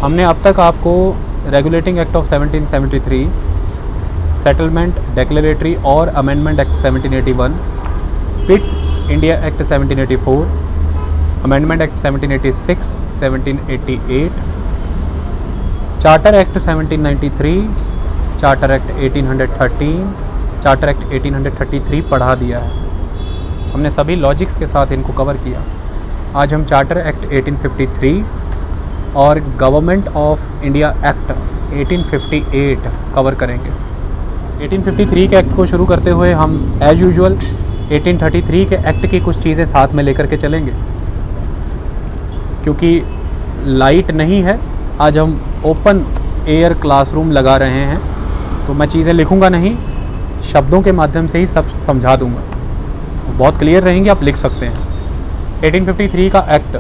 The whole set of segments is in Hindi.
हमने अब तक आपको रेगुलेटिंग एक्ट ऑफ 1773, सेटलमेंट, डेक्लेरेटरी और amendment act 1781, Pitt's India act 1784, amendment act 1786, 1788, charter act 1793, charter act 1813, charter act 1833 पढ़ा दिया है। हमने सभी लॉजिक्स के साथ इनको कवर किया। आज हम चार्टर एक्ट 1853 और government of India act 1858 cover करेंगे। 1853 के एक्ट को शुरू करते हुए हम एज यूजुअल 1833 के एक्ट की कुछ चीज़ें साथ में लेकर के चलेंगे। क्योंकि लाइट नहीं है, आज हम ओपन एयर क्लासरूम लगा रहे हैं, तो मैं चीज़ें लिखूंगा नहीं, शब्दों के माध्यम से ही सब समझा दूंगा। बहुत क्लियर रहेंगे, आप लिख सकते हैं। 1853 का एक्ट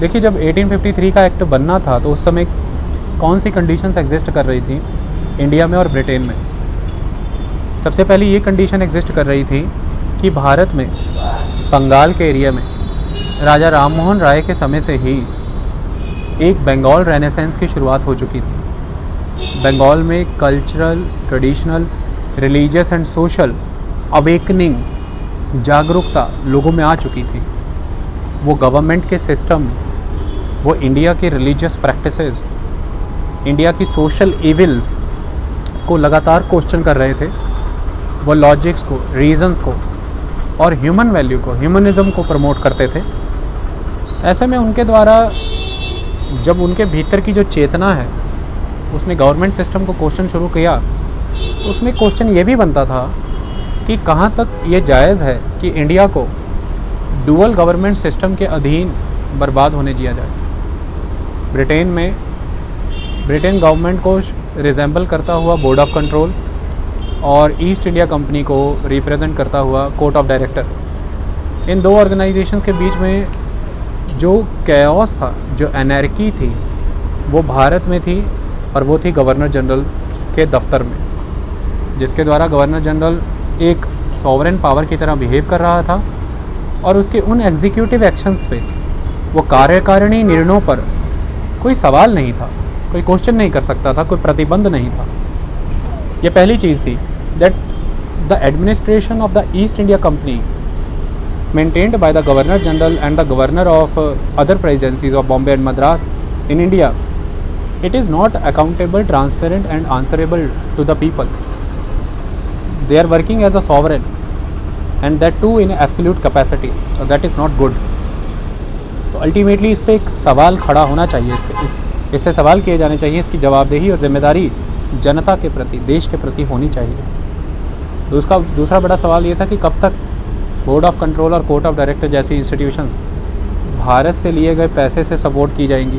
देखिए, जब 1853 का एक्ट बनना था तो उस समय कौन सी कंडीशंस एग्जिस्ट कर रही थी इंडिया में और ब्रिटेन में। सबसे पहले ये कंडीशन एग्जिस्ट कर रही थी कि भारत में बंगाल के एरिया में राजा राममोहन राय के समय से ही एक बंगाल रेनेसेंस की शुरुआत हो चुकी थी। बंगाल में cultural, traditional, religious and social awakening, जागरूकता लोगों में आ चुकी थी। वो गवर्नमेंट के सिस्टम, वो इंडिया के रिलीजियस प्रैक्टिसेस, इंडिया की सोशल इविल्स को लगातार क्वेश्चन कर रहे थे। वो लॉजिक्स को, रीजंस को और ह्यूमन वैल्यू को, ह्यूमनिज्म को प्रमोट करते थे। ऐसे में उनके द्वारा जब उनके भीतर की जो चेतना है उसने गवर्नमेंट सिस्टम को क्वेश्चन शुरू किया, तो उसमें क्वेश्चन ये भी बनता था कि कहाँ तक ये जायज़ है कि इंडिया को डुअल गवर्नमेंट सिस्टम के अधीन बर्बाद होने दिया जाए। ब्रिटेन गवर्नमेंट को रिजेंबल करता हुआ बोर्ड ऑफ कंट्रोल और ईस्ट इंडिया कंपनी को रिप्रेजेंट करता हुआ कोर्ट ऑफ डायरेक्टर, इन दो ऑर्गेनाइजेशंस के बीच में जो कैओस था, जो एनर्की थी, वो भारत में थी और वो थी गवर्नर जनरल के दफ्तर में, जिसके द्वारा गवर्नर जनरल एक सॉवरेन पावर की तरह बिहेव कर रहा था और उसके उन एग्जीक्यूटिव एक्शंस पे, वो कार्यकारिणी निर्णयों पर कोई सवाल नहीं था, कोई क्वेश्चन नहीं कर सकता था, कोई प्रतिबंध नहीं था। ये पहली चीज़ थी, that the administration of the East India company maintained by the Governor General and the Governor of other presidencies of Bombay and Madras in India, it is not accountable, transparent and answerable to the people. They are working as a sovereign and that too in absolute capacity, so that is not good. तो अल्टीमेटली इस पर एक सवाल खड़ा होना चाहिए, इससे सवाल किए जाने चाहिए, इसकी जवाबदेही और जिम्मेदारी जनता के प्रति, देश के प्रति होनी चाहिए। तो उसका दूसरा बड़ा सवाल ये था कि कब तक बोर्ड ऑफ कंट्रोल और कोर्ट ऑफ डायरेक्टर जैसी इंस्टीट्यूशंस भारत से लिए गए पैसे से सपोर्ट की जाएंगी,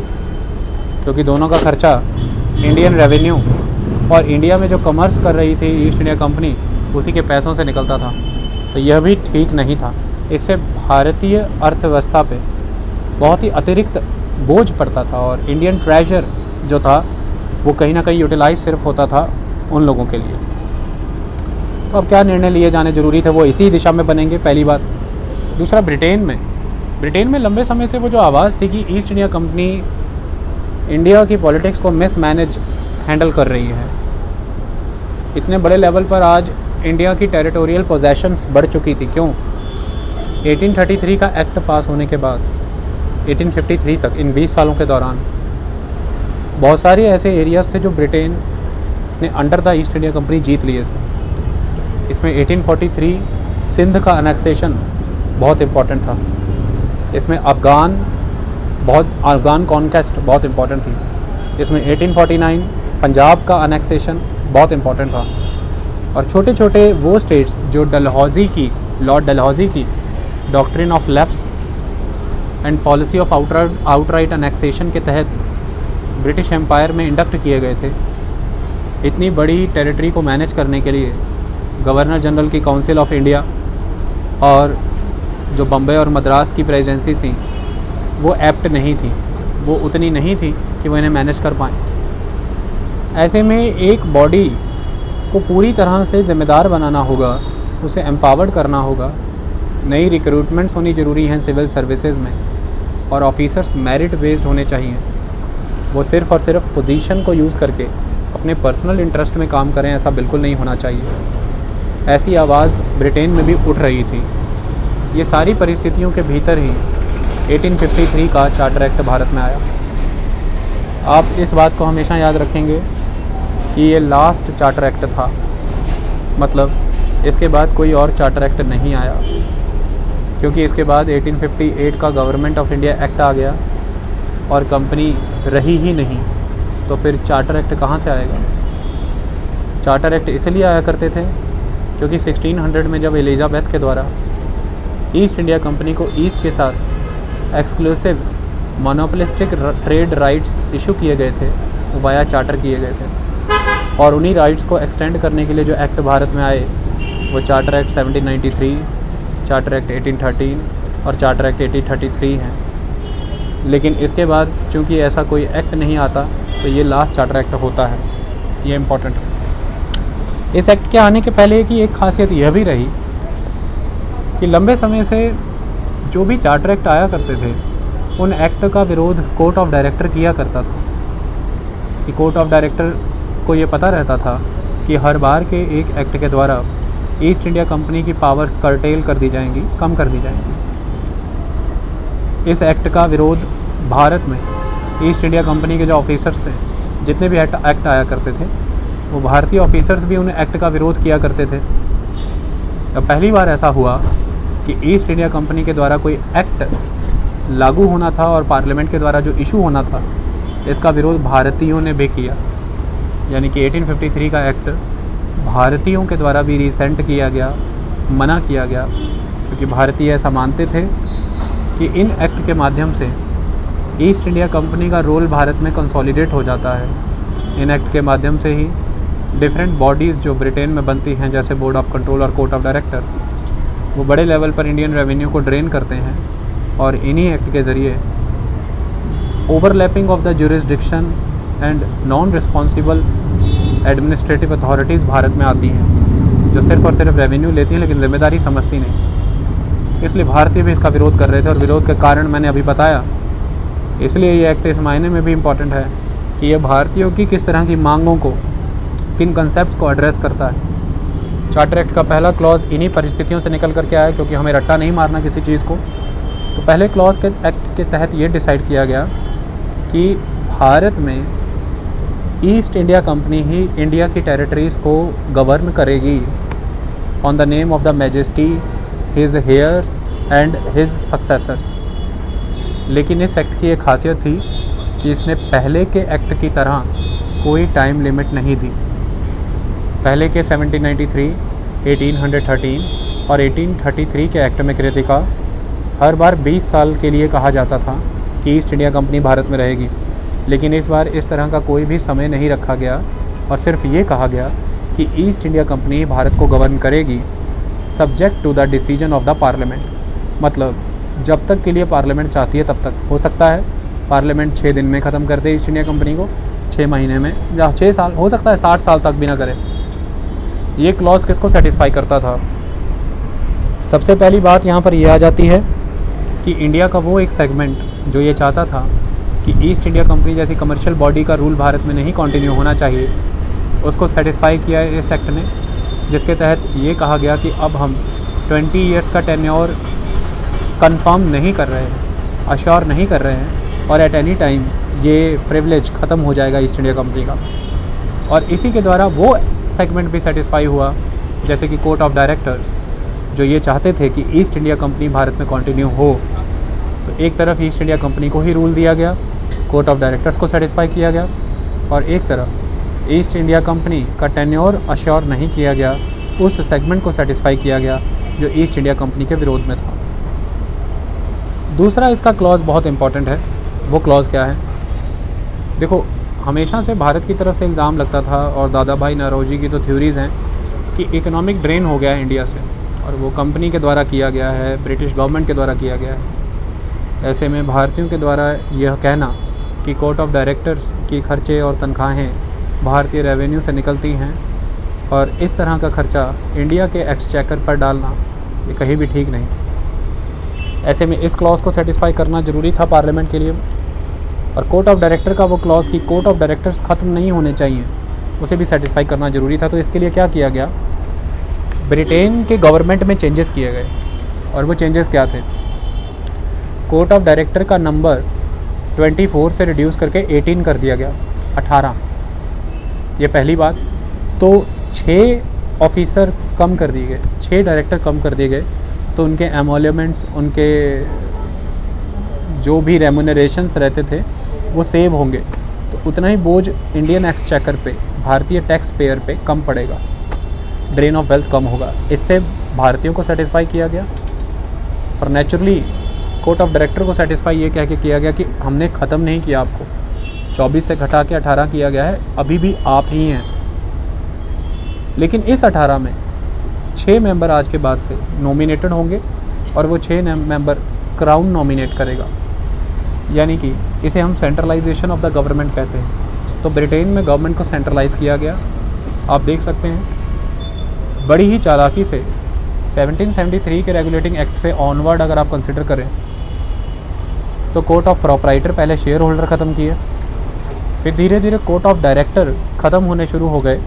क्योंकि दोनों का खर्चा इंडियन रेवेन्यू और इंडिया में जो कमर्स कर रही थी ईस्ट इंडिया कंपनी, उसी के पैसों से निकलता था। तो यह भी ठीक नहीं था। इससे भारतीय अर्थव्यवस्था पे बहुत ही अतिरिक्त बोझ पड़ता था और इंडियन ट्रेजर जो था वो कहीं ना कहीं यूटिलाइज सिर्फ होता था उन लोगों के लिए। तो अब क्या निर्णय लिए जाने ज़रूरी थे, वो इसी दिशा में बनेंगे, पहली बात। दूसरा, ब्रिटेन में लंबे समय से वो जो आवाज़ थी कि ईस्ट इंडिया कंपनी इंडिया की पॉलिटिक्स को मिसमैनेज हैंडल कर रही है। इतने बड़े लेवल पर आज इंडिया की टेरिटोरियल पोजेशंस बढ़ चुकी थी। क्यों? 1833 का एक्ट पास होने के बाद 1853 तक, इन 20 सालों के दौरान बहुत सारे ऐसे एरियाज थे जो ब्रिटेन ने under the East India Company जीत लिए थे। इसमें 1843 सिंध का अनेक्सेशन बहुत इम्पॉर्टेंट था। इसमें अफ़गान कॉन्क्वेस्ट बहुत इम्पॉर्टेंट थी। इसमें 1849 पंजाब का अनेक्सेशन बहुत इम्पॉर्टेंट था। और छोटे छोटे वो स्टेट्स जो लॉर्ड डलहौजी की doctrine of lapse and policy of outright annexation के तहत ब्रिटिश एम्पायर में इंडक्ट किए गए थे। इतनी बड़ी टेरिटरी को मैनेज करने के लिए गवर्नर जनरल की काउंसिल ऑफ इंडिया और जो बम्बई और मद्रास की प्रेसिडेंसी थी वो एप्ट नहीं थी, वो उतनी नहीं थी कि वो इन्हें मैनेज कर पाएँ। ऐसे में एक बॉडी को पूरी तरह से ज़िम्मेदार बनाना होगा, उसे एम्पावर्ड करना होगा। नई रिक्रूटमेंट्स होनी ज़रूरी हैं सिविल सर्विसेज में और ऑफिसर्स मेरिट बेस्ड होने चाहिए। वो सिर्फ़ और सिर्फ पोजीशन को यूज़ करके अपने पर्सनल इंटरेस्ट में काम करें, ऐसा बिल्कुल नहीं होना चाहिए। ऐसी आवाज़ ब्रिटेन में भी उठ रही थी। ये सारी परिस्थितियों के भीतर ही 1853 का चार्टर एक्ट भारत में आया। आप इस बात को हमेशा याद रखेंगे कि ये लास्ट चार्टर एक्ट था, मतलब इसके बाद कोई और चार्टर एक्ट नहीं आया, क्योंकि इसके बाद 1858 का गवर्नमेंट ऑफ इंडिया एक्ट आ गया और कंपनी रही ही नहीं, तो फिर चार्टर एक्ट कहाँ से आएगा। चार्टर एक्ट इसलिए आया करते थे क्योंकि 1600 में जब एलिजाबेथ के द्वारा ईस्ट इंडिया कंपनी को ईस्ट के साथ exclusive monopolistic trade rights issue किए गए थे, वो वाया चार्टर किए गए थे। और उन्हीं राइट्स को एक्सटेंड करने के लिए जो एक्ट भारत में आए वो चार्टर एक्ट 1793, चार्टर एक्ट 1813 और चार्टर एक्ट 1833 हैं। लेकिन इसके बाद चूंकि ऐसा कोई एक्ट नहीं आता तो ये लास्ट चार्टर एक्ट होता है, ये इम्पोर्टेंट है। इस एक्ट के आने के पहले की एक खासियत यह भी रही कि लंबे समय से जो भी चार्टर एक्ट आया करते थे उन एक्ट का विरोध कोर्ट ऑफ डायरेक्टर किया करता था, कि कोर्ट ऑफ डायरेक्टर को ये पता रहता था कि हर बार के एक एक्ट के द्वारा ईस्ट इंडिया कंपनी की पावर्स कर्टेल कर दी जाएंगी, कम कर दी जाएंगी। इस एक्ट का विरोध भारत में ईस्ट इंडिया कंपनी के जो ऑफिसर्स थे, जितने भी एक्ट आया करते थे, वो भारतीय ऑफिसर्स भी उन एक्ट का विरोध किया करते थे। अब पहली बार ऐसा हुआ कि ईस्ट इंडिया कंपनी के द्वारा कोई एक्ट लागू होना था और पार्लियामेंट के द्वारा जो इशू होना था, इसका विरोध भारतीयों ने भी किया। यानी कि 1853 का एक्ट भारतीयों के द्वारा भी रिसेंट किया गया, मना किया गया, क्योंकि भारतीय ऐसा मानते थे कि इन एक्ट के माध्यम से ईस्ट इंडिया कंपनी का रोल भारत में कंसोलिडेट हो जाता है। इन एक्ट के माध्यम से ही डिफरेंट बॉडीज़ जो ब्रिटेन में बनती हैं, जैसे बोर्ड ऑफ कंट्रोल और कोर्ट ऑफ डायरेक्टर, वो बड़े लेवल पर इंडियन रेवेन्यू को ड्रेन करते हैं और इन्हीं एक्ट के ज़रिए overlapping of the jurisdiction and non responsible administrative authorities Bharat में आती हैं, जो सिर्फ और सिर्फ रेवेन्यू लेती हैं लेकिन जिम्मेदारी समझती नहीं। इसलिए भारतीय भी इसका विरोध कर रहे थे और विरोध के कारण मैंने अभी बताया। इसलिए ये एक्ट इस मायने में भी इम्पॉर्टेंट है कि ये भारतीयों की किस तरह की मांगों को, किन कंसेप्ट्स को एड्रेस करता है। चार्टर एक्ट का पहला क्लॉज इन्हीं परिस्थितियों से निकल करके आया, क्योंकि हमें रट्टा नहीं मारना किसी चीज़ को। तो पहले क्लॉज के एक्ट के तहत ये डिसाइड किया गया कि भारत में ईस्ट इंडिया कंपनी ही इंडिया की टेरिटरीज़ को गवर्न करेगी on the name of the majesty, his hairs and his successors. लेकिन इस एक्ट की एक खासियत थी कि इसने पहले के एक्ट की तरह कोई टाइम लिमिट नहीं दी। पहले के 1793, 1813 और 1833 के एक्ट में कृतिका हर बार 20 साल के लिए कहा जाता था कि ईस्ट इंडिया कंपनी भारत में रहेगी, लेकिन इस बार इस तरह का कोई भी समय नहीं रखा गया और सिर्फ ये कहा गया कि ईस्ट इंडिया कंपनी भारत को गवर्न करेगी subject to the decision of the parliament. मतलब जब तक के लिए पार्लियामेंट चाहती है तब तक। हो सकता है पार्लियामेंट 6 दिन में ख़त्म कर दे ईस्ट इंडिया कंपनी को, 6 महीने में, या 6 साल, हो सकता है 60 साल तक भी ना करे। ये क्लॉज किसको सेटिस्फाई करता था? सबसे पहली बात यहाँ पर यह आ जाती है कि इंडिया का वो एक सेगमेंट जो ये चाहता था कि ईस्ट इंडिया कंपनी जैसी कमर्शियल बॉडी का रूल भारत में नहीं कंटिन्यू होना चाहिए, उसको सेटिस्फाई किया है इस एक्ट ने, जिसके तहत ये कहा गया कि अब हम 20 ईयर्स का टेन्योर कंफर्म नहीं कर रहे हैं, अश्योर नहीं कर रहे हैं, और एट एनी टाइम ये प्रिविलेज ख़त्म हो जाएगा ईस्ट इंडिया कंपनी का। और इसी के द्वारा वो सेगमेंट भी सेटिस्फाई हुआ, जैसे कि कोर्ट ऑफ डायरेक्टर्स, जो ये चाहते थे कि ईस्ट इंडिया कंपनी भारत में कंटिन्यू हो। तो एक तरफ ईस्ट इंडिया कंपनी को ही रूल दिया गया, कोर्ट ऑफ डायरेक्टर्स को सेटिस्फाई किया गया, और एक तरफ ईस्ट इंडिया कंपनी का टेन्योर अश्योर नहीं किया गया, उस सेगमेंट को सेटिस्फाई किया गया जो ईस्ट इंडिया कंपनी के विरोध में था। दूसरा इसका क्लॉज बहुत इंपॉर्टेंट है। वो क्लॉज क्या है? देखो, हमेशा से भारत की तरफ से इल्ज़ाम लगता था, और दादा भाई नौरोजी की तो थ्योरीज़ हैं कि इकोनॉमिक ड्रेन हो गया है इंडिया से, और वो कंपनी के द्वारा किया गया है, ब्रिटिश गवर्नमेंट के द्वारा किया गया है। ऐसे में भारतीयों के द्वारा यह कहना कि कोर्ट ऑफ डायरेक्टर्स की खर्चे और तनख्वाहें भारतीय रेवेन्यू से निकलती हैं, और इस तरह का खर्चा इंडिया के एक्सचेकर पर डालना, ये कहीं भी ठीक नहीं। ऐसे में इस क्लॉज को सेटिस्फाई करना ज़रूरी था पार्लियामेंट के लिए, और कोर्ट ऑफ डायरेक्टर का वो क्लॉज कि कोर्ट ऑफ डायरेक्टर्स ख़त्म नहीं होने चाहिए, उसे भी सेटिस्फाई करना ज़रूरी था। तो इसके लिए क्या किया गया, ब्रिटेन के गवर्नमेंट में चेंजेस किए गए। और वो चेंजेस क्या थे, कोर्ट ऑफ डायरेक्टर का नंबर 24 से रिड्यूस करके 18 कर दिया गया, 18। ये पहली बात। तो 6 ऑफिसर कम कर दिए गए, 6 डायरेक्टर कम कर दिए गए, तो उनके एमोल्यूमेंट्स, उनके जो भी रेम्यूनरेशंस रहते थे वो सेव होंगे। तो उतना ही बोझ इंडियन एक्सचेकर पे, भारतीय टैक्स पेयर पे कम पड़ेगा, ड्रेन ऑफ वेल्थ कम होगा। इससे भारतीयों को सेटिस्फाई किया गया। और नेचुरली कोर्ट ऑफ डायरेक्टर को सेटिस्फाई ये कह के किया गया कि हमने ख़त्म नहीं किया आपको, 24 से घटा के 18 किया गया है, अभी भी आप ही हैं। लेकिन इस 18 में 6 मेंबर आज के बाद से नॉमिनेटेड होंगे और वो 6 मेंबर क्राउन नॉमिनेट करेगा, यानी कि इसे हम सेंट्रलाइजेशन ऑफ द गवर्नमेंट कहते हैं। तो ब्रिटेन में गवर्नमेंट को सेंट्रलाइज किया गया। आप देख सकते हैं बड़ी ही चालाकी से 1773 के रेगुलेटिंग एक्ट से ऑनवर्ड अगर आप कंसिडर करें तो कोर्ट ऑफ प्रोप्राइटर पहले शेयर होल्डर ख़त्म किए, फिर धीरे धीरे कोर्ट ऑफ डायरेक्टर ख़त्म होने शुरू हो गए।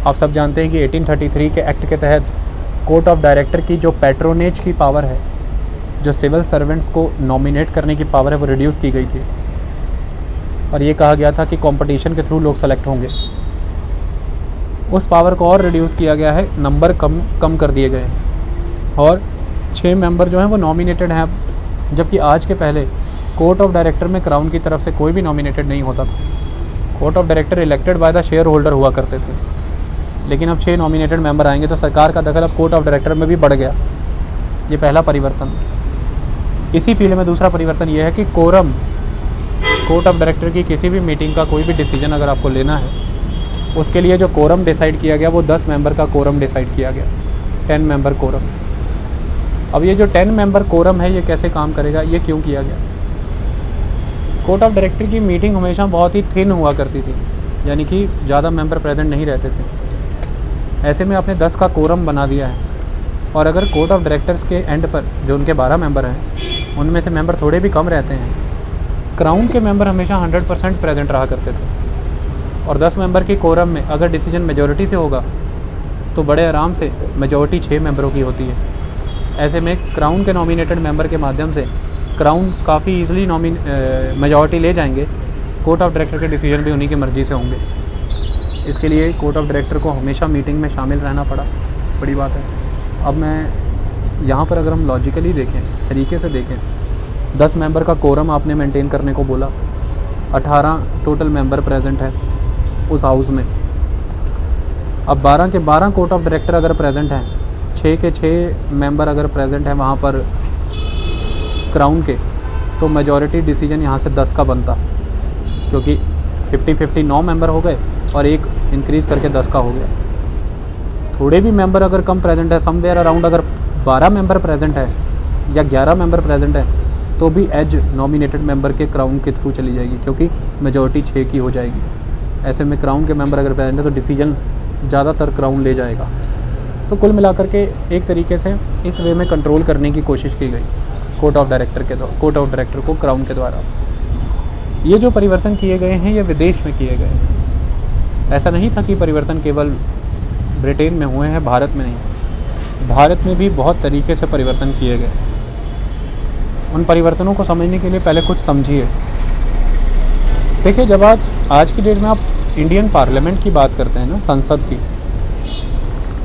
आप सब जानते हैं कि 1833 के एक्ट के तहत कोर्ट ऑफ डायरेक्टर की जो पैट्रोनेज की पावर है, जो सिविल सर्वेंट्स को नॉमिनेट करने की पावर है, वो रिड्यूस की गई थी। और ये कहा गया था कि कंपटीशन के थ्रू लोग सेलेक्ट होंगे। उस पावर को और रिड्यूस किया गया है, नंबर कम कर दिए गए और 6 मेंबर जो हैं वो नॉमिनेटेड हैं अब, जबकि आज के पहले कोर्ट ऑफ डायरेक्टर में क्राउन की तरफ से कोई भी नॉमिनेटेड नहीं होता था। Court of director elected by the share holder हुआ करते थे, लेकिन अब 6 नॉमिनेटेड मेंबर आएंगे तो सरकार का दखल अब कोर्ट ऑफ डायरेक्टर में भी बढ़ गया। ये पहला परिवर्तन। इसी फील्ड में दूसरा परिवर्तन ये है कि कोरम, कोर्ट ऑफ डायरेक्टर की किसी भी मीटिंग का कोई भी डिसीजन अगर आपको लेना है, उसके लिए जो कोरम डिसाइड किया गया वो 10 मेंबर का कोरम डिसाइड किया गया, 10 मेंबर कोरम। अब ये जो 10 मेंबर कोरम है ये कैसे काम करेगा, ये क्यों किया गया। कोर्ट ऑफ डायरेक्टर की मीटिंग हमेशा बहुत ही थिन हुआ करती थी, यानी कि ज़्यादा मेंबर प्रेजेंट नहीं रहते थे। ऐसे में आपने 10 का कोरम बना दिया है, और अगर कोर्ट ऑफ डायरेक्टर्स के एंड पर जो उनके 12 मेंबर हैं उनमें से मेंबर थोड़े भी कम रहते हैं, क्राउन के मेंबर हमेशा 100% प्रेजेंट रहा करते थे। और 10 मेंबर की कोरम में अगर डिसीजन मेजॉरिटी से होगा तो बड़े आराम से मेजॉरिटी 6 मेंबरों की होती है। ऐसे में क्राउन के नॉमिनेटेड मेंबर के माध्यम से क्राउन काफ़ी ईजिली मेजॉरिटी ले जाएंगे। कोर्ट ऑफ डायरेक्टर के डिसीजन भी उन्हीं की मर्ज़ी से होंगे। इसके लिए कोर्ट ऑफ डायरेक्टर को हमेशा मीटिंग में शामिल रहना पड़ा, बड़ी बात है। अब मैं यहाँ पर अगर हम लॉजिकली देखें, तरीके से देखें, 10 मेंबर का कोरम आपने मेंटेन करने को बोला, 18 टोटल मेंबर प्रेजेंट है उस हाउस में। अब 12 के 12 कोर्ट ऑफ डायरेक्टर अगर प्रेजेंट हैं, 6 के 6 मेंबर अगर प्रेजेंट हैं वहाँ पर क्राउन के, तो मेजॉरिटी डिसीजन यहाँ से 10 का बनता, क्योंकि 50-50 9 मेंबर हो गए और एक इंक्रीज़ करके 10 का हो गया। थोड़े भी मेंबर अगर कम प्रेजेंट है, समवेयर अराउंड अगर 12 मेंबर प्रेजेंट है या 11 मेंबर प्रेजेंट है, तो भी एज नॉमिनेटेड मेंबर के क्राउन के थ्रू चली जाएगी, क्योंकि मेजॉरिटी 6 की हो जाएगी। ऐसे में क्राउन के मेंबर अगर प्रेजेंट है तो डिसीजन ज़्यादातर क्राउन ले जाएगा। तो कुल मिलाकर के एक तरीके से इस वे में कंट्रोल करने की कोशिश की गई कोर्ट ऑफ डायरेक्टर को क्राउन के द्वारा। ये जो परिवर्तन किए गए हैं ये विदेश में किए गए। ऐसा नहीं था कि परिवर्तन केवल ब्रिटेन में हुए हैं, भारत में नहीं। भारत में भी बहुत तरीके से परिवर्तन किए गए। उन परिवर्तनों को समझने के लिए पहले कुछ समझिए। देखिए, जब आज की डेट में आप इंडियन पार्लियामेंट की बात करते हैं ना, संसद की,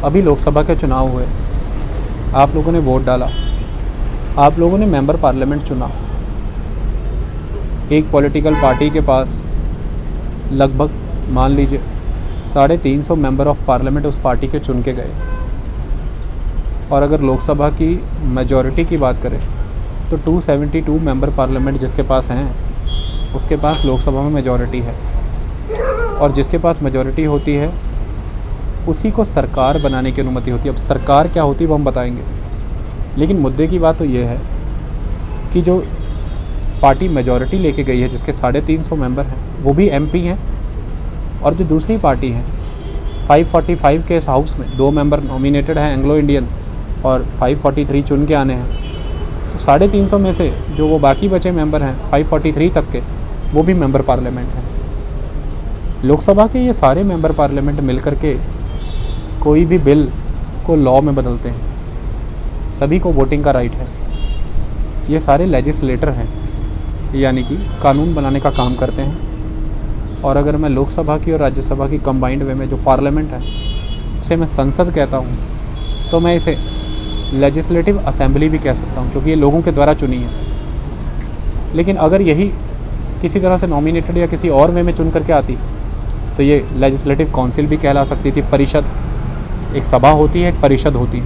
अभी लोकसभा के चुनाव हुए, आप लोगों ने वोट डाला, आप लोगों ने मेंबर पार्लियामेंट चुना। एक पॉलिटिकल पार्टी के पास लगभग मान लीजिए 350 मेंबर ऑफ पार्लियामेंट उस पार्टी के चुन के गए। और अगर लोकसभा की मेजॉरिटी की बात करें तो 272 मेंबर पार्लियामेंट जिसके पास हैं, उसके पास लोकसभा में मेजॉरिटी है। और जिसके पास मेजॉरिटी होती है उसी को सरकार बनाने की अनुमति होती है। अब सरकार क्या होती है वो हम बताएंगे, लेकिन मुद्दे की बात तो ये है कि जो पार्टी मेजॉरिटी लेके गई है, जिसके 350 मेंबर हैं, वो भी एमपी हैं। और जो दूसरी पार्टी है 545 के इस हाउस में 2 मेंबर नॉमिनेटेड हैं एंग्लो इंडियन और 543 चुन के आने हैं। तो 350 में से जो वो बाकी बचे मेंबर हैं 543 तक के, वो भी मेंबर पार्लियामेंट हैं। लोकसभा के ये सारे मेंबर पार्लियामेंट मिलकर के कोई भी बिल को लॉ में बदलते हैं। सभी को वोटिंग का राइट है। ये सारे लेजिस्लेटर हैं, यानी कि कानून बनाने का काम करते हैं। और अगर मैं लोकसभा की और राज्यसभा की कंबाइंड वे में जो पार्लियामेंट है उसे मैं संसद कहता हूँ, तो मैं इसे लेजिस्लेटिव असेंबली भी कह सकता हूँ, क्योंकि ये लोगों के द्वारा चुनी है। लेकिन अगर यही किसी तरह से नॉमिनेटेड या किसी और वे में चुन करके आती तो ये लेजिस्लेटिव काउंसिल भी कहला सकती थी। परिषद, एक सभा होती है, एक परिषद होती है।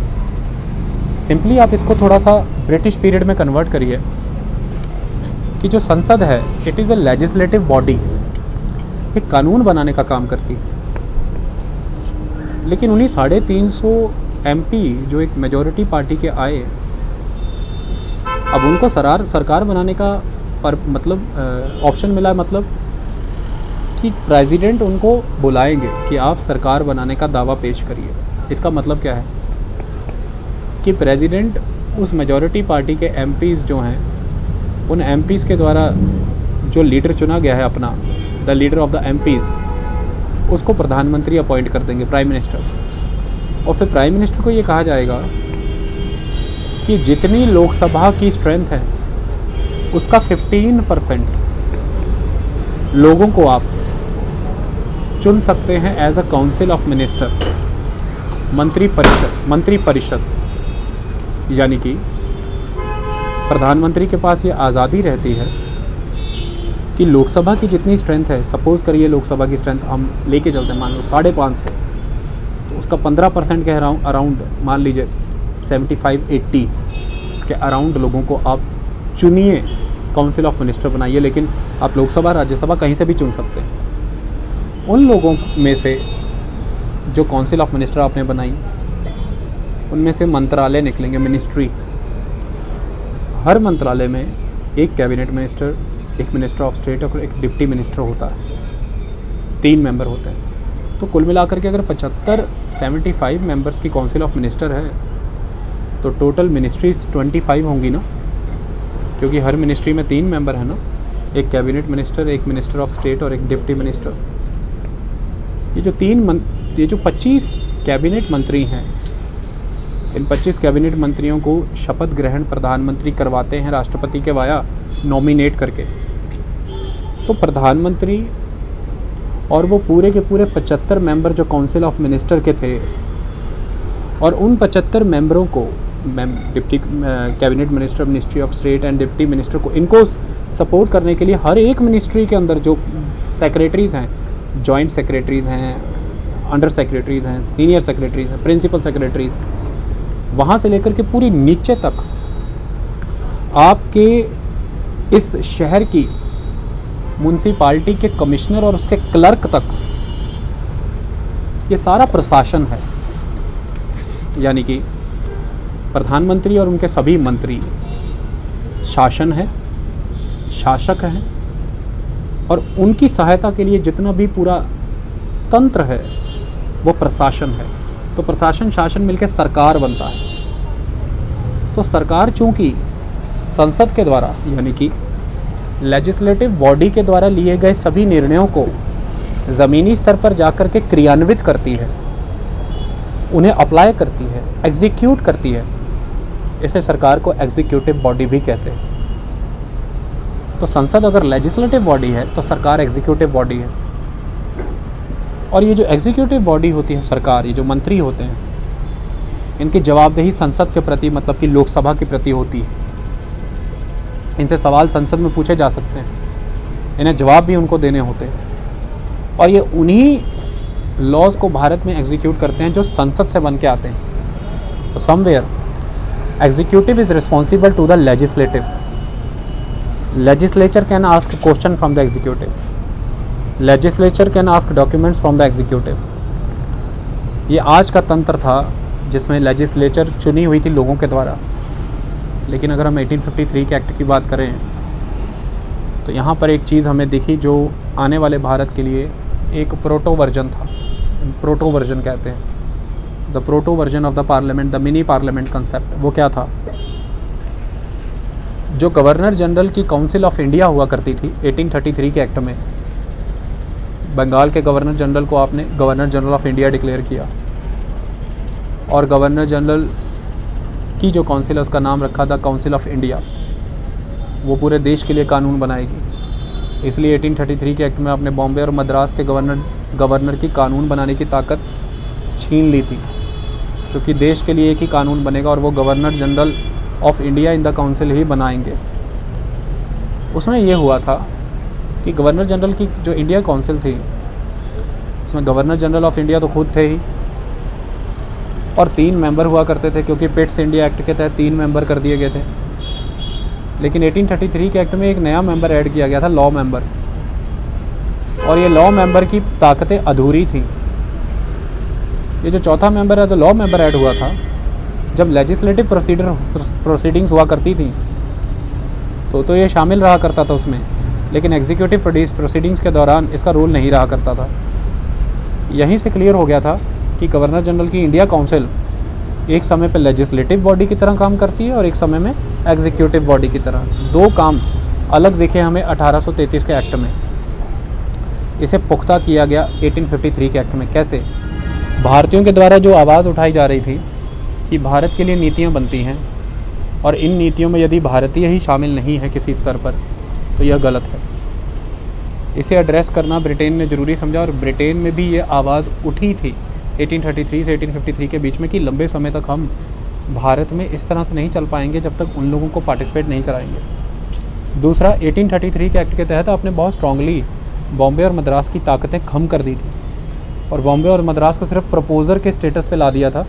सिंपली आप इसको थोड़ा सा ब्रिटिश पीरियड में कन्वर्ट करिए कि जो संसद है it is a legislative body, एक कानून बनाने का काम करती है। लेकिन उन्हीं 350 MP जो एक मेजॉरिटी पार्टी के आए, अब उनको सरकार बनाने का मतलब ऑप्शन मिला, मतलब कि प्रेसिडेंट उनको बुलाएंगे कि आप सरकार बनाने का दावा पेश करिए। इसका मतलब क्या है कि प्रेसिडेंट उस मेजॉरिटी पार्टी के MPs जो हैं, उन MPs के द्वारा जो लीडर चुना गया है अपना, the leader of the MPs, उसको प्रधानमंत्री अपॉइंट कर देंगे, प्राइम मिनिस्टर। और फिर प्राइम मिनिस्टर को ये कहा जाएगा कि जितनी लोकसभा की स्ट्रेंथ है उसका 15% लोगों को आप चुन सकते हैं as a council of minister, मंत्री परिषद। यानी कि प्रधानमंत्री के पास ये आज़ादी रहती है कि लोकसभा की जितनी स्ट्रेंथ है, सपोज करिए लोकसभा की स्ट्रेंथ हम लेके चलते हैं, मान लो 550, तो उसका 15% के अराउंड, मान लीजिए 75-80 के अराउंड लोगों को आप चुनिए, काउंसिल ऑफ मिनिस्टर बनाइए। लेकिन आप लोकसभा राज्यसभा कहीं से भी चुन सकते हैं। उन लोगों में से जो काउंसिल ऑफ मिनिस्टर आपने बनाई, उनमें से मंत्रालय निकलेंगे, मिनिस्ट्री। हर मंत्रालय में एक कैबिनेट मिनिस्टर, एक मिनिस्टर ऑफ स्टेट और एक डिप्टी मिनिस्टर होता है। 3 मेंबर होते हैं। तो कुल मिलाकर के अगर 75 मेंबर्स की काउंसिल ऑफ मिनिस्टर है तो टोटल मिनिस्ट्रीज 25 होंगी ना, क्योंकि हर मिनिस्ट्री में 3 मेंबर है ना, एक कैबिनेट मिनिस्टर, एक मिनिस्टर ऑफ स्टेट और एक डिप्टी मिनिस्टर। ये जो 25 कैबिनेट मंत्री हैं, इन 25 कैबिनेट मंत्रियों को शपथ ग्रहण प्रधानमंत्री करवाते हैं राष्ट्रपति के वाया नॉमिनेट करके। तो प्रधानमंत्री और वो पूरे के पूरे 75 मेंबर जो काउंसिल ऑफ मिनिस्टर के थे, और उन 75 मेंबरों को deputy cabinet minister, ministry of state and deputy minister को, इनको सपोर्ट करने के लिए हर एक मिनिस्ट्री के अंदर जो सेक्रेटरीज़ हैं, जॉइंट सेक्रेटरीज़ हैं, अंडर सेक्रेटरीज़ हैं, सीनियर सेक्रेटरीज़ हैं, प्रिंसिपल सेक्रेटरीज़, वहाँ से लेकर के पूरी नीचे तक आपके इस शहर की म्युनिसिपालिटी के कमिश्नर और उसके क्लर्क तक ये सारा प्रशासन है। यानी कि प्रधानमंत्री और उनके सभी मंत्री शासन है, शासक हैं, और उनकी सहायता के लिए जितना भी पूरा तंत्र है वो प्रशासन है। तो प्रशासन शासन मिलकर सरकार बनता है। तो सरकार चूंकि संसद के द्वारा, यानी कि लेजिस्लेटिव बॉडी के द्वारा लिए गए सभी निर्णयों को ज़मीनी स्तर पर जाकर के क्रियान्वित करती है, उन्हें अप्लाई करती है, एग्जीक्यूट करती है, इसे सरकार को एग्जीक्यूटिव बॉडी भी कहते हैं। तो संसद अगर लेजिस्लेटिव बॉडी है तो सरकार एग्जीक्यूटिव बॉडी है। और ये जो एग्जीक्यूटिव बॉडी होती है सरकार, ये जो मंत्री होते हैं, इनकी जवाबदेही संसद के प्रति, मतलब कि लोकसभा के प्रति होती है। इनसे सवाल संसद में पूछे जा सकते हैं, इन्हें जवाब भी उनको देने होते हैं। और ये उन्हीं लॉज को भारत में एग्जीक्यूट करते हैं जो संसद से बन के आते हैं। तो somewhere executive is responsible to the legislative. Legislature can ask question from the executive, legislature can ask documents from the executive. ये आज का तंत्र था जिसमें लेजिस्लेचर चुनी हुई थी लोगों के द्वारा। लेकिन अगर हम 1853 के एक्ट की बात करें तो यहाँ पर एक चीज़ हमें दिखी जो आने वाले भारत के लिए एक प्रोटो वर्जन था। प्रोटो वर्जन कहते हैं, the proto version of the parliament, the mini parliament concept. वो क्या था जो गवर्नर जनरल की काउंसिल ऑफ इंडिया हुआ करती थी 1833 के एक्ट में, बंगाल के गवर्नर जनरल को आपने governor general of India declare किया, और गवर्नर जनरल की जो काउंसिल है उसका नाम रखा था काउंसिल ऑफ इंडिया। वो पूरे देश के लिए कानून बनाएगी। इसलिए 1833 के एक्ट में आपने बॉम्बे और मद्रास के गवर्नर की कानून बनाने की ताकत छीन ली थी, क्योंकि देश के लिए एक ही कानून बनेगा और वो governor general of India in the council ही बनाएंगे। उसमें ये हुआ था कि गवर्नर जनरल की जो इंडिया काउंसिल थी, उसमें गवर्नर जनरल ऑफ इंडिया तो खुद थे ही, और 3 मेंबर हुआ करते थे, क्योंकि पिट्स इंडिया एक्ट के तहत 3 मेंबर कर दिए गए थे। लेकिन 1833 के एक्ट में एक नया मेंबर ऐड किया गया था, लॉ मेंबर, और ये लॉ मेंबर की ताकतें अधूरी थी। ये जो चौथा member as a law member add हुआ था, जब लेजिस्लेटिव प्रोसीडिंग्स हुआ करती थी तो ये शामिल रहा करता था उसमें, लेकिन एग्जीक्यूटिव प्रोसीडिंग्स के दौरान इसका रोल नहीं रहा करता था। यहीं से क्लियर हो गया था कि गवर्नर जनरल की इंडिया काउंसिल एक समय पर लेजिस्लेटिव बॉडी की तरह काम करती है और एक समय में एग्जीक्यूटिव बॉडी की तरह। 2 काम अलग दिखे हमें 1833 के एक्ट में। इसे पुख्ता किया गया 1853 के एक्ट में। कैसे? भारतीयों के द्वारा जो आवाज़ उठाई जा रही थी कि भारत के लिए नीतियाँ बनती हैं और इन नीतियों में यदि भारतीय ही शामिल नहीं है किसी स्तर पर, तो यह गलत है। इसे एड्रेस करना ब्रिटेन ने ज़रूरी समझा, और ब्रिटेन में भी ये आवाज़ उठी थी 1833 से 1853 के बीच में कि लंबे समय तक हम भारत में इस तरह से नहीं चल पाएंगे जब तक उन लोगों को पार्टिसिपेट नहीं कराएंगे। दूसरा, 1833 के एक्ट के तहत आपने बहुत स्ट्रांगली बॉम्बे और मद्रास की ताकतें कम कर दी थी, और बॉम्बे और मद्रास को सिर्फ प्रपोजर के स्टेटस पे ला दिया था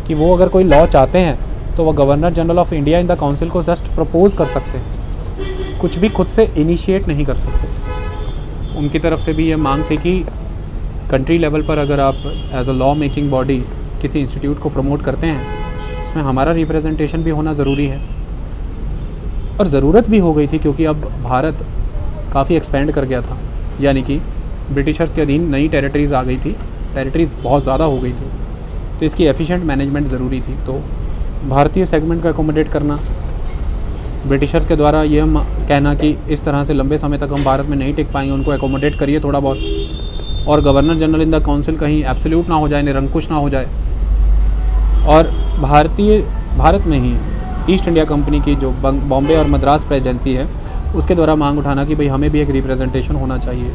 कि वो अगर कोई लॉ चाहते हैं तो वो governor general of India in the council को जस्ट प्रपोज कर सकते हैं, कुछ भी खुद से इनिशिएट नहीं कर सकते। उनकी तरफ से भी ये मांग थी कि कंट्री लेवल पर अगर आप as a law making body किसी इंस्टीट्यूट को प्रमोट करते हैं, उसमें हमारा रिप्रेजेंटेशन भी होना ज़रूरी है। और ज़रूरत भी हो गई थी, क्योंकि अब भारत काफ़ी एक्सपेंड कर गया था, यानी कि ब्रिटिशर्स के अधीन नई टेरिटरीज़ आ गई थी, टेरिटरीज़ बहुत ज़्यादा हो गई थी, तो इसकी एफिशिएंट मैनेजमेंट ज़रूरी थी। तो भारतीय सेगमेंट को एकोमोडेट करना, ब्रिटिशर्स के द्वारा ये कहना कि इस तरह से लंबे समय तक हम भारत में नहीं टिक पाएंगे, उनको एकोमोडेट करिए थोड़ा बहुत, और governor general in the council कहीं एब्सोल्यूट ना हो जाए, निरंकुश ना हो जाए। और भारत में ही ईस्ट इंडिया कंपनी की जो बॉम्बे और मद्रास प्रेसिडेंसी है, उसके द्वारा मांग उठाना कि भाई हमें भी एक रिप्रेजेंटेशन होना चाहिए।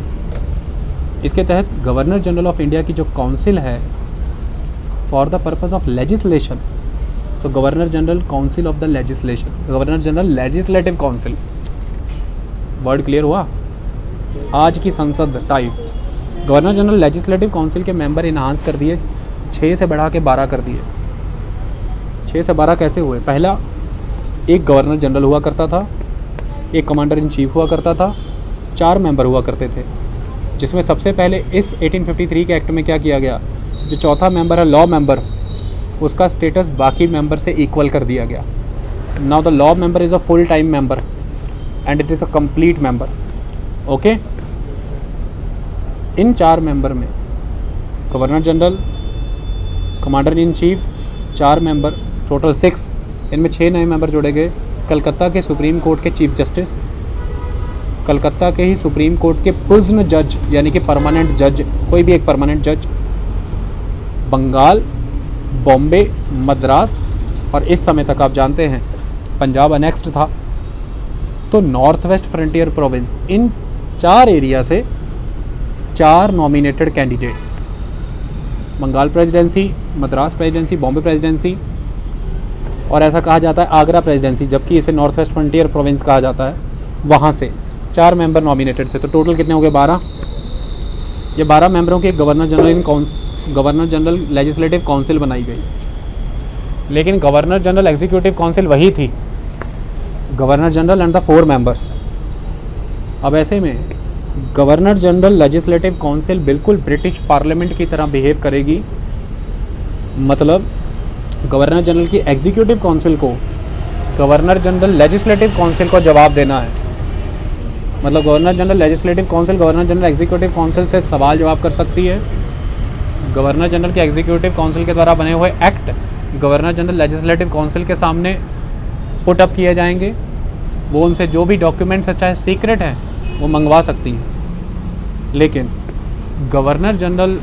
इसके तहत गवर्नर जनरल ऑफ इंडिया की जो काउंसिल है for the purpose of legislation, so governor general council of the legislation, governor general legislative council, word clear हुआ? आज की संसद type. Governor general legislative council के मेंबर इन्हांस कर दिए, 6 से बढ़ा के 12 कर दिए। 6 से 12 कैसे हुए? पहला, एक गवर्नर जनरल हुआ करता था, एक कमांडर इन चीफ हुआ करता था, 4 मेंबर हुआ करते थे, जिसमें सबसे पहले इस 1853 के एक्ट में क्या किया गया, जो चौथा मेंबर है लॉ मेंबर, उसका स्टेटस बाकी मेंबर से इक्वल कर दिया गया। Now the law member is a full time member and it is a complete member. Okay, in 4 member में governor general, commander in chief, 4 member, total 6। इनमें 6 नए मेंबर जोड़े गए। कलकत्ता के सुप्रीम कोर्ट के चीफ जस्टिस, कलकत्ता के ही सुप्रीम कोर्ट के पुज्न जज यानी कि परमानेंट जज, कोई भी एक परमानेंट जज, बंगाल, बॉम्बे, मद्रास, और इस समय तक आप जानते हैं पंजाब अनेक्स्ड था, तो नॉर्थ वेस्ट फ्रंटियर प्रोविंस, इन 4 एरिया से 4 nominated candidates, Bengal presidency, Madras presidency, Bombay presidency, और ऐसा कहा जाता है आगरा प्रेसिडेंसी, जबकि इसे नॉर्थ वेस्ट फ्रंटियर प्रोविंस कहा जाता है, वहाँ से 4 मेंबर नॉमिनेटेड थे। तो टोटल कितने हो गए? 12। ये 12 मेंबरों की गवर्नर जनरल लेजिस्लेटिव काउंसिल बनाई गई। लेकिन गवर्नर जनरल एग्जीक्यूटिव काउंसिल वही थी, governor general and the 4 members. अब ऐसे में गवर्नर जनरल लेजिस्लेटिव काउंसिल बिल्कुल ब्रिटिश पार्लियामेंट की तरह बिहेव करेगी। मतलब गवर्नर जनरल की एग्जीक्यूटिव काउंसिल को गवर्नर जनरल लेजिस्लेटिव काउंसिल को जवाब देना है। मतलब governor general legislative council governor general executive council से सवाल जवाब कर सकती है। गवर्नर जनरल के एग्जीक्यूटिव काउंसिल के द्वारा बने हुए act governor general legislative council के सामने पुट अप किए जाएंगे, वो उनसे जो भी डॉक्यूमेंट्स है चाहे सीक्रेट हैं वो मंगवा सकती हैं। लेकिन गवर्नर जनरल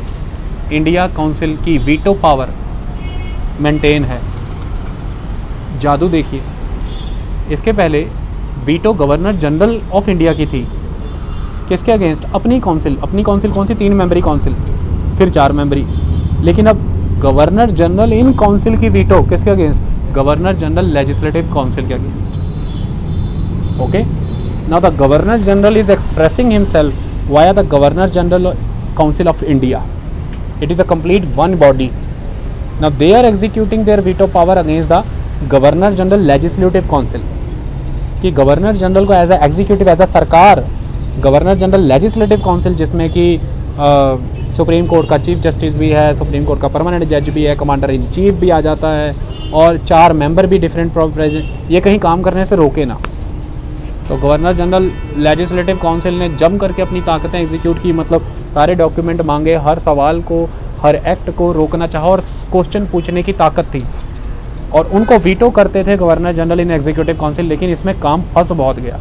इंडिया काउंसिल की वीटो पावर मेंटेन है। जादू देखिए, इसके पहले veto governor general of India की थी, किसके अगेंस्ट? अपनी काउंसिल कौन सी? 3 मेंबरी काउंसिल, फिर 4 मेंबरी। लेकिन अब गवर्नर जनरल इन काउंसिल की वीटो किसके against? Governor general legislative council के against. Okay, now the governor general is expressing himself via the governor general council of India. It is a complete one body. Now they are executing their veto power against the governor general legislative council, कि गवर्नर जनरल को as a executive, as a सरकार, गवर्नर जनरल लेजिस्लेटिव काउंसिल जिसमें कि सुप्रीम कोर्ट का चीफ जस्टिस भी है, सुप्रीम कोर्ट का परमानेंट जज भी है, कमांडर इन चीफ भी आ जाता है, और 4 मेंबर भी डिफरेंट प्रेसिडेंट, ये कहीं काम करने से रोके ना। तो गवर्नर जनरल लेजिस्लेटिव काउंसिल ने जम करके अपनी ताकतें एग्जीक्यूट की, मतलब सारे डॉक्यूमेंट मांगे, हर सवाल को, हर एक्ट को रोकना चाहा और क्वेश्चन पूछने की ताकत थी, और उनको वीटो करते थे गवर्नर जनरल इन एग्जीक्यूटिव काउंसिल। लेकिन इसमें काम फंस बहुत गया,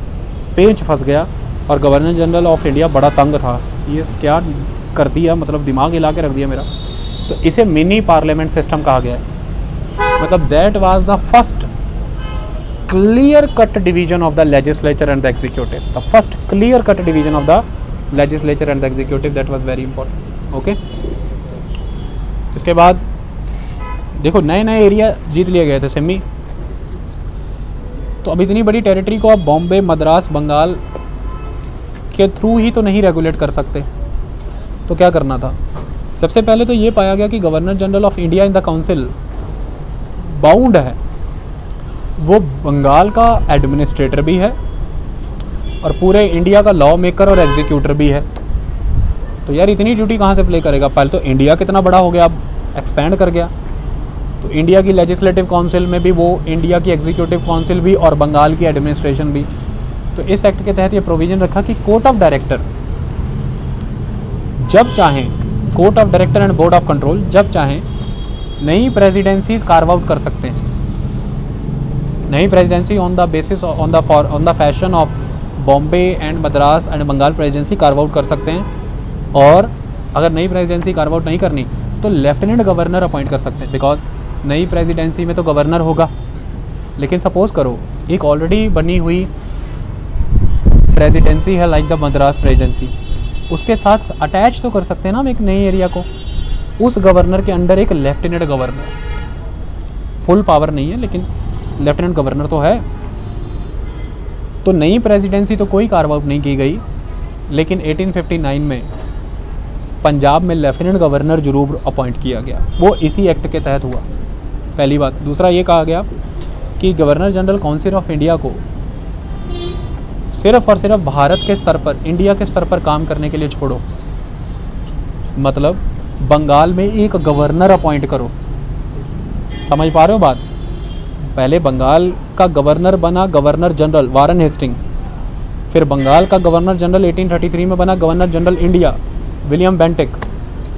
पेच फंस गया, और गवर्नर जनरल ऑफ इंडिया बड़ा तंग था। ये क्या कर दिया, मतलब दिमाग हिला के रख दिया मेरा। तो इसे मिनी पार्लियामेंट सिस्टम कहा गया है। मतलब that was the first clear cut division of the legislature and the executive, the first clear cut division of the legislature and the executive, that was very important. Okay, इसके बाद देखो नए नए एरिया जीत लिए गए थे सिमी। तो अब इतनी बड़ी टेरिटरी को आप बॉम्बे, मद्रास, बंगाल के थ्रू ही तो नहीं रेगुलेट कर सकते। तो क्या करना था? सबसे पहले तो ये पाया गया कि governor general of India in the council bound है, वो बंगाल का एडमिनिस्ट्रेटर भी है और पूरे इंडिया का लॉ मेकर और एग्जीक्यूटर भी है। तो यार इतनी ड्यूटी कहाँ से प्ले करेगा? पहले तो इंडिया कितना बड़ा हो गया, अब एक्सपैंड कर गया। तो इंडिया की लेजिस्लेटिव काउंसिल में भी वो, इंडिया की एग्जीक्यूटिव काउंसिल भी, और बंगाल की एडमिनिस्ट्रेशन भी। तो इस एक्ट के तहत ये प्रोविजन रखा कि कोर्ट ऑफ डायरेक्टर जब चाहें, court of director and board of control जब चाहें नई प्रेसिडेंसीज कार्व आउट कर सकते हैं। नई presidency on the basis, on the fashion of Bombay and Madras and Bengal presidency carve out कर सकते हैं। और अगर नई प्रेसिडेंसी कार्व आउट नहीं करनी तो लेफ्टिनेंट गवर्नर अपॉइंट कर सकते हैं, बिकॉज नई प्रेसिडेंसी में तो गवर्नर होगा। लेकिन सपोज करो एक ऑलरेडी बनी हुई प्रेसिडेंसी है लाइक द मद्रास प्रेसिडेंसी, उसके साथ अटैच तो कर सकते हैं ना हम एक नई एरिया को। उस गवर्नर के अंडर एक लेफ्टिनेंट गवर्नर, फुल पावर नहीं है लेकिन लेफ्टिनेंट गवर्नर तो है। तो नई प्रेसिडेंसी तो कोई कार्व आउट नहीं की गई, लेकिन 1859 में पंजाब में लेफ्टिनेंट गवर्नर जरूर अपॉइंट किया गया, वो इसी एक्ट के तहत हुआ। पहली बात। दूसरा ये कहा गया कि governor general council of India को सिर्फ और सिर्फ भारत के स्तर पर, इंडिया के स्तर पर काम करने के लिए छोड़ो। मतलब बंगाल में एक गवर्नर अपॉइंट करो। समझ पा रहे हो बात? पहले बंगाल का गवर्नर बना गवर्नर जनरल वारन हेस्टिंग, फिर बंगाल का गवर्नर जनरल 1833 में बना governor general India William Bentinck,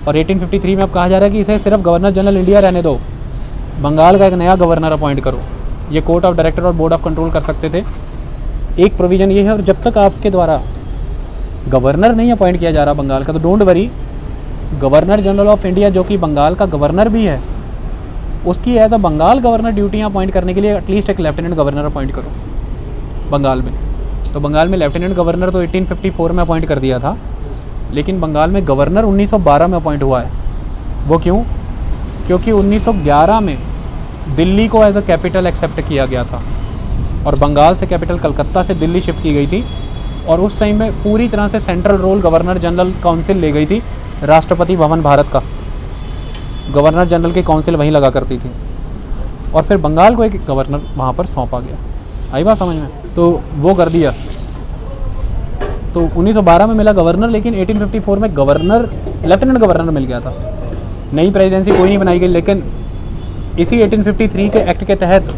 और 1853 में अब कहा जा रहा है कि इसे सिर्फ गवर्नर जनरल इंडिया रहने दो, बंगाल का एक नया गवर्नर अपॉइंट करो। ये कोर्ट ऑफ डायरेक्टर और बोर्ड ऑफ कंट्रोल कर सकते थे। एक प्रोविजन ये है, और जब तक आपके द्वारा गवर्नर नहीं अपॉइंट किया जा रहा बंगाल का, तो don't worry, governor general of India जो कि बंगाल का गवर्नर भी है, उसकी एज अ बंगाल गवर्नर ड्यूटियाँ अपॉइंट करने के लिए एटलीस्ट एक लेफ्टिनेंट गवर्नर अपॉइंट करो बंगाल में। तो बंगाल में लेफ्टिनेंट गवर्नर तो 1854 में अपॉइंट कर दिया था, लेकिन बंगाल में गवर्नर 1912 में अपॉइंट हुआ है। वो क्यों? क्योंकि 1911 में दिल्ली को एज अ कैपिटल एक्सेप्ट किया गया था, और बंगाल से कैपिटल कलकत्ता से दिल्ली शिफ्ट की गई थी, और उस टाइम में पूरी तरह से central role governor general council ले गई थी। राष्ट्रपति भवन भारत का गवर्नर जनरल की काउंसिल वहीं लगा करती थी, और फिर बंगाल को एक गवर्नर वहाँ पर सौंपा गया। आई बात समझ में? तो वो कर दिया। तो 1912 में मिला गवर्नर, लेकिन 1854 में गवर्नर, लेफ्टिनेंट गवर्नर मिल गया था। नई प्रेसिडेंसी कोई नहीं बनाई गई, लेकिन इसी 1853 के एक्ट के तहत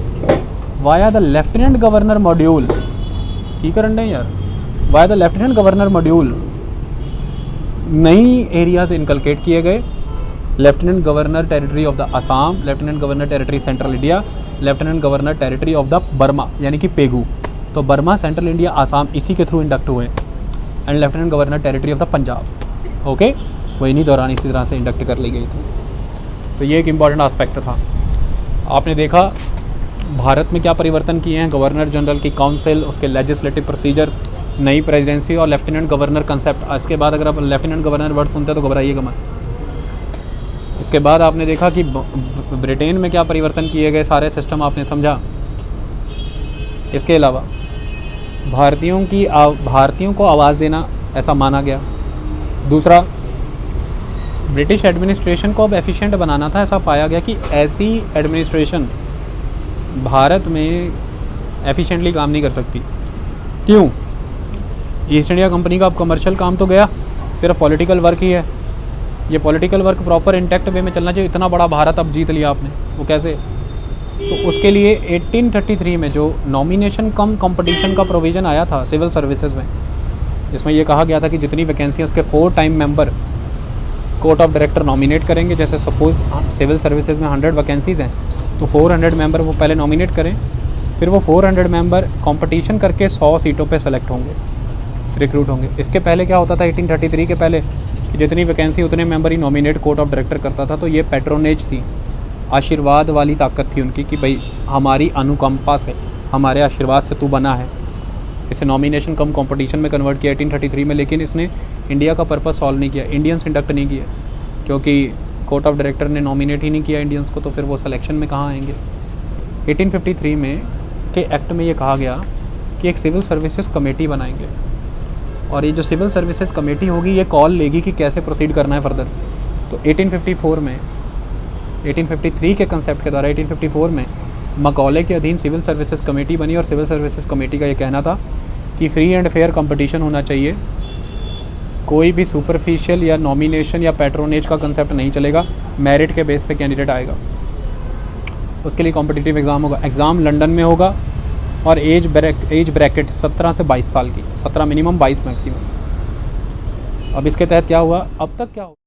via the lieutenant governor module, की करंट है यार, via the lieutenant governor module नई एरियाज इनकलकेट किए गए। Lieutenant governor territory of the Assam, lieutenant governor territory central India, lieutenant governor territory of the Burma यानी कि पेगू, तो बर्मा, सेंट्रल इंडिया, आसाम इसी के थ्रू इंडक्ट हुए and lieutenant governor territory of the Punjab. Okay, वो इन्हीं दौरान इसी तरह से इंडक्ट कर ली गई थी। तो ये एक इम्पॉर्टेंट आस्पेक्ट था। आपने देखा भारत में क्या परिवर्तन किए हैं, गवर्नर जनरल की काउंसिल, उसके लेजिस्लेटिव प्रोसीजर्स, नई प्रेसिडेंसी और लेफ्टिनेंट गवर्नर कंसेप्ट। इसके बाद अगर आप लेफ्टिनेंट गवर्नर वर्ड सुनते हैं तो घबराइएगा मत। इसके बाद आपने देखा कि ब्रिटेन में क्या परिवर्तन किए गए, सारे सिस्टम आपने समझा। इसके अलावा भारतीयों को आवाज़ देना ऐसा माना गया। दूसरा, ब्रिटिश एडमिनिस्ट्रेशन को अब एफिशिएंट बनाना था। ऐसा पाया गया कि ऐसी एडमिनिस्ट्रेशन भारत में एफिशिएंटली काम नहीं कर सकती। क्यों? ईस्ट इंडिया कंपनी का अब कमर्शियल काम तो गया, सिर्फ पॉलिटिकल वर्क ही है। ये पॉलिटिकल वर्क प्रॉपर इंटैक्ट वे में चलना चाहिए। इतना बड़ा भारत अब जीत लिया आपने, वो कैसे? तो उसके लिए 1833 में जो नॉमिनेशन कम कंपटीशन का प्रोविज़न आया था सिविल सर्विसेज में, जिसमें ये कहा गया था कि जितनी वैकेंसी है उसके 4 time member court of director nominate करेंगे। जैसे सपोज सिविल सर्विसेज में 100 वैकेंसीज़ हैं तो 400 मेंबर वो पहले नॉमिनेट करें, फिर वो 400 मेंबर कंपटीशन करके 100 सीटों पे सेलेक्ट होंगे, रिक्रूट होंगे। इसके पहले क्या होता था 1833 के पहले कि जितनी वैकेंसी उतने member he nominate court of director करता था। तो ये पैट्रोनेज थी, आशीर्वाद वाली ताकत थी उनकी कि भाई हमारी अनुकंपा से, हमारे आशीर्वाद से तू बना है। इसे नॉमिनेशन कम कंपटीशन में कन्वर्ट किया 1833 में, लेकिन इसने इंडिया का पर्पस सॉल्व नहीं किया, इंडियंस इंडक्ट नहीं किया, क्योंकि कोर्ट ऑफ डायरेक्टर ने नॉमिनेट ही नहीं किया इंडियंस को, तो फिर वो सिलेक्शन में कहाँ आएंगे। 1853 में के एक्ट में ये कहा गया कि एक सिविल सर्विसेज कमेटी बनाएंगे और ये जो सिविल सर्विसेज कमेटी होगी ये कॉल लेगी कि कैसे प्रोसीड करना है फर्दर। तो 1853 के कंसेप्ट के द्वारा 1854 में मकौले के अधीन सिविल सर्विसेज कमेटी बनी और सिविल सर्विसेज कमेटी का ये कहना था कि फ्री एंड फेयर कंपटीशन होना चाहिए, कोई भी सुपरफिशियल या नॉमिनेशन या पैट्रोनेज का कंसेप्ट नहीं चलेगा, मेरिट के बेस पे कैंडिडेट आएगा। उसके लिए कॉम्पिटिटिव एग्ज़ाम होगा, एग्ज़ाम लंदन में होगा और एज ब्रैकेट 17 से 22 साल की, 17 मिनिमम 22 मैक्सिमम। अब इसके तहत क्या हुआ, अब तक क्या हुआ।